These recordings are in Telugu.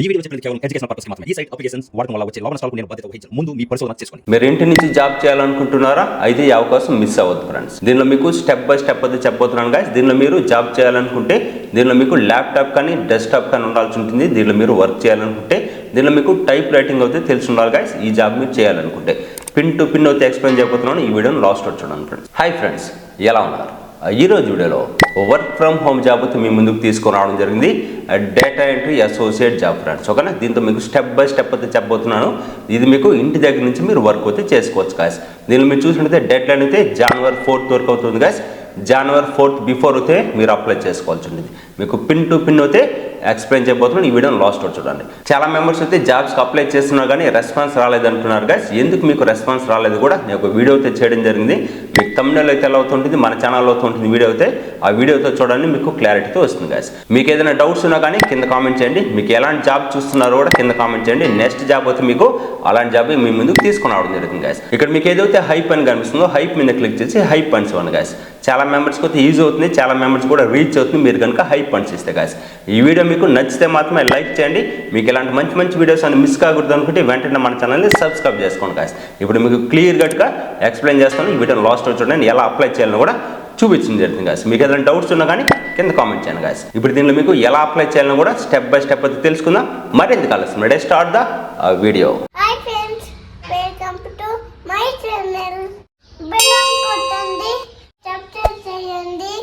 ఈ వీడియో చెప్పినది కేవలం ఎడ్యుకేషన్ పర్పస్ మాత్రమే. ఈ సైట్ అప్లికేషన్స్ వాడటం వల్ల వచ్చే లాభనష్టాలకు నేను బాధ్యత వహించను. ముందు మీ పరిశోధన చేసుకోండి. మీరు ఇంటి నుంచి జాబ్ చేయాలనుకుంటున్నారా? అయితే ఈ అవకాశం మిస్ అవ్వద్దు ఫ్రెండ్స్. దీనిలో మీకు స్టెప్ బై స్టెప్ అయితే చెప్పబోతున్నాను గాయస్. దీనిలో మీరు జాబ్ చేయాలనుకుంటే దీనిలో మీకు ల్యాప్టాప్ కానీ డెస్క్టాప్ కానీ ఉండాల్సి ఉంటుంది. దీనిలో మీరు వర్క్ చేయాలనుకుంటే దీనిలో మీకు టైప్ రైటింగ్ అయితే తెలిసి ఉండాలి గాయస్. ఈ జాబ్ మీరు చేయాలనుకుంటే పిన్ టు పిన్ అయితే ఎక్స్ప్లెయిన్ చేయబోతున్నాను. ఈ వీడియోని లాస్ట్ వరకు చూడండి ఫ్రెండ్స్. హాయ్ ఫ్రెండ్స్, ఎలా ఉన్నారు? ఈరోజు వీడియోలో వర్క్ ఫ్రమ్ హోమ్ జాబ్ అయితే మీ ముందుకు తీసుకొని రావడం జరిగింది. Data entry associate job friends. ఓకేనా? దీంతో మీకు స్టెప్ బై స్టెప్ అయితే చెప్పబోతున్నాను. ఇది మీకు ఇంటి దగ్గర నుంచి మీరు వర్క్ అయితే చేసుకోవచ్చు గాయస్. దీనిలో మీరు చూసినట్లయితే డెడ్ లైన్ అయితే January 4th వరకు అవుతుంది గాయస్. January 4th బిఫోర్ అయితే మీరు అప్లై చేసుకోవాల్సి ఉంటుంది. మీకు పిన్ టు పిన్ అయితే ఎక్స్ప్లెయిన్ చేయబోతున్నాను. ఈ వీడియోని లాస్ట్ వరకు చూడండి. చాలా మెంబర్స్ అయితే జాబ్స్కి అప్లై చేస్తున్నారు కానీ రెస్పాన్స్ రాలేదు అంటున్నారు గాయస్. ఎందుకు మీకు రెస్పాన్స్ రాలేదు కూడా నేను ఒక వీడియో అయితే చేయడం జరిగింది. మీకు తమిళనాడు అయితే ఎలా అవుతుంటుంది, మన ఛానల్లో అవుతుంటుంది వీడియో అయితే. ఆ వీడియోతో చూడండి, మీకు క్లారిటీతో వస్తుంది గాయస్. మీకు ఏదైనా డౌట్స్ ఉన్నా కానీ కింద కామెంట్ చేయండి. మీకు ఎలాంటి జాబ్ చూస్తున్నారో కూడా కింద కామెంట్ చేయండి. నెక్స్ట్ జాబ్ అయితే మీకు అలాంటి జాబ్ మీ ముందుకు తీసుకుని రావడం జరుగుతుంది గాయస్. ఇక్కడ మీకు ఏదైతే హైప్ అని కనిపిస్తుందో హైప్ మీద క్లిక్ చేసి హైప్ పన్స్ ఇవ్వండి గాయస్. చాలా మెంబర్స్కి అయితే ఈజీ అవుతుంది, చాలా మెంబర్స్ కూడా రీచ్ అవుతుంది మీరు కనుక హైప్ పన్స్ ఇస్తే గాయస్. ఈ వీడియో మీకు నచ్చితే మాత్రమే లైక్ చేయండి. మీకు ఇలాంటి మంచి మంచి వీడియోస్ అని మిస్ కాకూడదు అనుకుంటే వెంటనే మన ఛానల్ని సబ్స్క్రైబ్ చేసుకోండి గాయస్. ఇప్పుడు మీకు క్లియర్ కట్గా ఎక్స్ప్లెయిన్ చేస్తాను. ఈ వీడియోని లాస్ట్ చూడండి, ఎలా అప్లై చేయాలని కూడా చూపించింది జరుగుతుంది గాయస్. మీకు ఏదైనా డౌట్స్ ఉన్నా కానీ కింద కామెంట్ చేయండి గాయస్. ఇప్పుడు దీనిలో మీకు ఎలా అప్లై చేయాలని కూడా స్టెప్ బై స్టెప్ అయితే తెలుసుకుందాం. మరింత కాలం ready start the video. Hi friends, welcome to my channel. Bell కొట్టండి, సబ్స్క్రైబ్ చేయండి.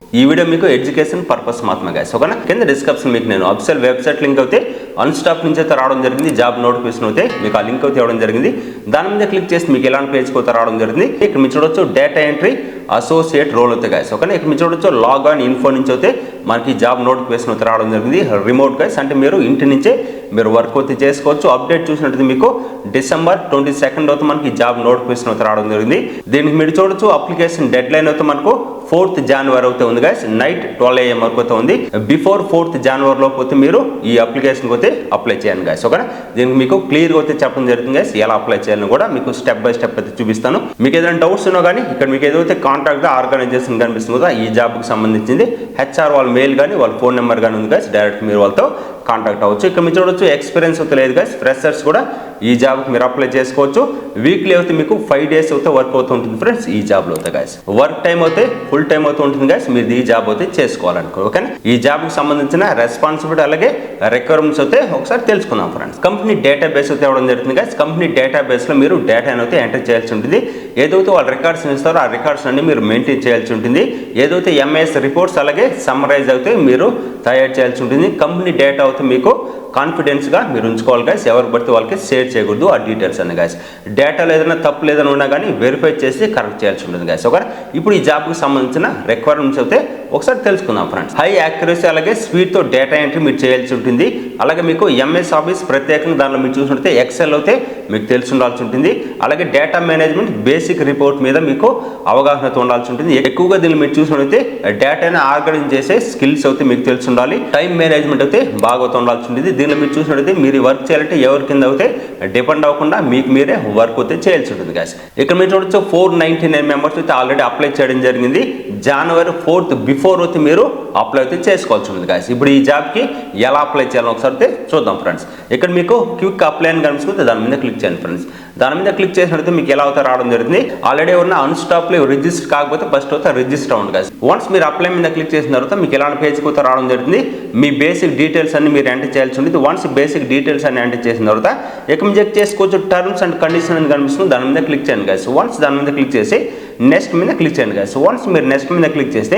ఈ వీడియో మీకు ఎడ్యుకేషన్ పర్పస్ మాత్రమే గాయస్. ఓకేనా? కింద డిస్క్రిప్షన్ మీకు నేను అఫీషియల్ వెబ్సైట్ లింక్ అయితే అన్స్టాప్ నుంచి అయితే రావడం జరిగింది. జాబ్ నోటిఫికేషన్ అయితే మీకు ఆ లింక్ అయితే ఇవ్వడం జరిగింది. దాని మీద క్లిక్ చేసి మీకు ఎలాంటి పేజ్కి అయితే రావడం జరిగింది. ఇక్కడ మీరు చూడొచ్చు డేటా ఎంట్రీ అసోసియేట్ రోల్ అయితే గాయస్. ఓకేనా? ఇక్కడ మీరు చూడొచ్చు లాగ్ ఆన్ ఇన్ఫో నుంచి అయితే మనకి జాబ్ నోటిఫికేషన్ అయితే రావడం జరిగింది. రిమోట్ గాయస్, అంటే మీరు ఇంటి నుంచే మీరు వర్క్ అయితే చేసుకోవచ్చు. అప్డేట్ చూసినట్టు మీకు December 22nd అయితే మనకి జాబ్ నోటిఫికేషన్ అయితే రావడం జరిగింది. దీనికి మీరు చూడొచ్చు అప్లికేషన్ డెడ్ లైన్ అయితే మనకు 4th January అయితే ఉంది గాయస్. నైట్ 12 AM వరకు అయితే ఉంది. బిఫోర్ 4th January లోపు అయితే మీరు ఈ అప్లికేషన్ అయితే అప్లై చేయండి గాయస్. ఓకేనా? దీనికి మీకు క్లియర్గా అయితే చెప్పడం జరుగుతుంది గాయస్. ఎలా అప్లై చేయాలని కూడా మీకు స్టెప్ బై స్టెప్ అయితే చూపిస్తాను. మీకు ఏదైనా డౌట్స్ ఉన్నా కానీ ఇక్కడ మీకు ఏదైతే కాంటాక్ట్ ఆర్గనైజేషన్ కనిపిస్తుంది కదా, ఈ జాబ్కి సంబంధించింది HR వాళ్ళ మెయిల్ కానీ వాళ్ళ ఫోన్ నెంబర్ కానీ ఉంది గాయస్. డైరెక్ట్ మీరు వాళ్ళతో కాంటాక్ట్ అవ్వచ్చు. ఇక్కడ మీరు చూడొచ్చు ఎక్స్పీరియన్స్ అయితే లేదు గాయస్. ఫ్రెషర్స్ కూడా ఈ జాబ్కి మీరు అప్లై చేసుకోవచ్చు. వీక్లీ అయితే మీకు 5 days అయితే వర్క్ అవుతూ ఉంటుంది ఫ్రెండ్స్ ఈ జాబ్లో అయితే గాయస్. వర్క్ టైం అయితే ఫుల్ టైం అవుతూ ఉంటుంది గాయస్. మీరు ఈ జాబ్ అయితే చేసుకోవాలనుకో. ఓకేనా? ఈ జాబ్కి సంబంధించిన రెస్పాన్సిబిలిటీ అలాగే రిక్వైర్మెంట్స్ అయితే ఒకసారి తెలుసుకుందాం ఫ్రెండ్స్. కంపెనీ డేటా బేస్ అయితే ఇవ్వడం జరుగుతుంది గాయస్. కంపెనీ డేటా బేస్లో మీరు డేటాను అయితే ఎంటర్ చేయాల్సి ఉంటుంది. ఏదైతే వాళ్ళు రికార్డ్స్ ఇస్తారో ఆ రికార్డ్స్ అన్ని మీరు మెయింటైన్ చేయాల్సి ఉంటుంది. ఏదైతే MS రిపోర్ట్స్ అలాగే సమ్మరైజ్ అయితే మీరు తయారు చేయాల్సి ఉంటుంది. కంపెనీ డేటా అయితే మీకు కాన్ఫిడెన్స్గా మీరు ఉంచుకోవాలి గాయస్. ఎవరు పడితే వాళ్ళకి షేర్ చేయకూడదు ఆ డీటెయిల్స్ అన్ని గాయస్. డేటాలో ఏదైనా తప్పు లేదని ఉన్నా కానీ వెరిఫై చేసి కరెక్ట్ చేయాల్సి ఉంటుంది గాయస్. ఓకే? ఇప్పుడు ఈ జాబ్కి సంబంధించిన రిక్వైర్మెంట్స్ అయితే ఒకసారి తెలుసుకుందాం ఫ్రెండ్స్. హై యాక్యురసీ అలాగే స్పీడ్తో డేటా ఎంట్రీ మీరు చేయాల్సి ఉంటుంది. అలాగే మీకు MS ఆఫీస్ ప్రత్యేకంగా దానిలో మీరు చూసినట్లయితే ఎక్సెల్ అయితే మీకు తెలిసి ఉండాల్సి ఉంటుంది. అలాగే డేటా మేనేజ్మెంట్ బేసిక్ రిపోర్ట్ మీద మీకు అవగాహన ఉండాల్సి ఉంటుంది. ఎక్కువగా దీన్ని మీరు చూసినట్లయితే డేటాని ఆర్గనైజ్ చేసే స్కిల్స్ అయితే మీకు తెలిసి ఉండాలి. టైం మేనేజ్మెంట్ అయితే బాగా ఉండాల్సి ఉంటుంది. దీనిలో మీరు చూసినట్లయితే మీరు వర్క్ చేయాలంటే ఎవరి కింద అయితే డిపెండ్ అవ్వకుండా మీకు మీరే వర్క్ అయితే చేయాల్సి ఉంటుంది గాయస్. ఇక్కడ మీరు చూడొచ్చు 499 మెంబర్స్ అయితే ఆల్రెడీ అప్లై చేయడం జరిగింది. January 4th బిఫోర్ అయితే మీరు అప్లై అయితే చేసుకోవాల్సి ఉంటుంది గాయస్. ఇప్పుడు ఈ జాబ్కి ఎలా అప్లై చేయాలని ఒకసారి అయితే చూద్దాం ఫ్రెండ్స్. ఇక్కడ మీకు క్విక్ అప్లై అని కనిపిస్తుంది, దాని మీద క్లిక్ చేయండి ఫ్రెండ్స్. దాని మీద క్లిక్ చేసినట్లయితే మీకు ఎలా అవుతా రావడం జరుగుతుంది. ఆల్రెడీ ఉన్న అన్స్టాప్లో రిజిస్టర్ కాకపోతే ఫస్ట్ అయితే రిజిస్టర్ అవ్వండి గాయస్. వన్స్ మీరు అప్లై మీద క్లిక్ చేసిన తర్వాత మీకు ఎలాంటి పేజ్కి అయితే రావడం జరుగుతుంది. మీ బేసిక్ డీటెయిల్స్ అన్ని మీరు ఎంటర్ చేయాల్సి ఉంటుంది. వన్స్ బేసిక్ డీటెయిల్స్ అన్ని ఎంటర్ చేసిన తర్వాత ఇక మీరు చెక్ చేసుకోవచ్చు టర్మ్స్ అండ్ కండిషన్ అని కనిపిస్తుంది, దాని మీద క్లిక్ చేయండి గాయస్. వన్స్ దాని మీద క్లిక్ చేసి నెక్స్ట్ మీద క్లిక్ చేయండి గాయస్. వన్స్ మీరు నెక్స్ట్ మీద క్లిక్ చేస్తే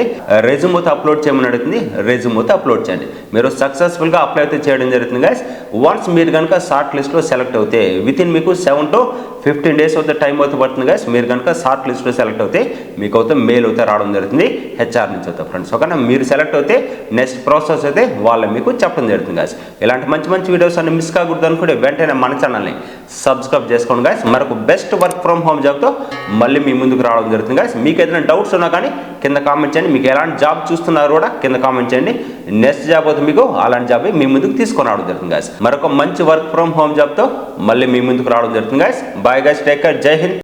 రెజ్యూమ్ అయితే అప్లోడ్ చేయమని అడుగుతుంది. రెజ్యూమ్ అయితే అప్లోడ్ చేయండి. మీరు సక్సెస్ఫుల్గా అప్లై అయితే చేయడం జరుగుతుంది గాయస్. వన్స్ మీరు కనుక షార్ట్ లిస్ట్లో సెలెక్ట్ అవుతే వితిన్ మీకు 7 to 15 days అయితే టైం అయితే పడుతుంది గాయస్. మీరు కనుక షార్ట్ లిస్ట్లో సెలెక్ట్ అవుతే మీకు అయితే మెయిల్ అయితే రావడం జరుగుతుంది HR నుంచి అయితే ఫ్రెండ్స్. ఓకేనా? మీరు సెలెక్ట్ అవుతే నెక్స్ట్ ప్రాసెస్ అయితే వాళ్ళు మీకు చెప్పడం జరుగుతుంది గాయస్. ఇలాంటి మంచి మంచి వీడియోస్ అన్ని మిస్ కాకూడదు అనుకుంటే వెంటనే మన ఛానల్ని సబ్స్క్రైబ్ చేసుకోండి గాయస్. మరొక బెస్ట్ వర్క్ ఫ్రమ్ హోమ్ జాబ్తో మళ్ళీ మీ ముందుకు రావడం జరుగుతుంది గాయస్. మీకు ఏదైనా డౌట్స్ ఉన్నా కానీ కింద కామెంట్ చేయండి. మీకు ఎలాంటి జాబ్ చూస్తున్నారో కూడా కింద కామెంట్ చేయండి. నెక్స్ట్ జాబ్ అయితే మీకు అలాంటి జాబ్ మీ ముందుకు తీసుకొని రావడం జరుగుతుంది గాయస్. మరొక మంచి వర్క్ ఫ్రమ్ హోమ్ జాబ్తో మళ్ళీ మీ ముందుకు రావడం జరుగుతుంది guys. Bye guys, take care, జై హింద్.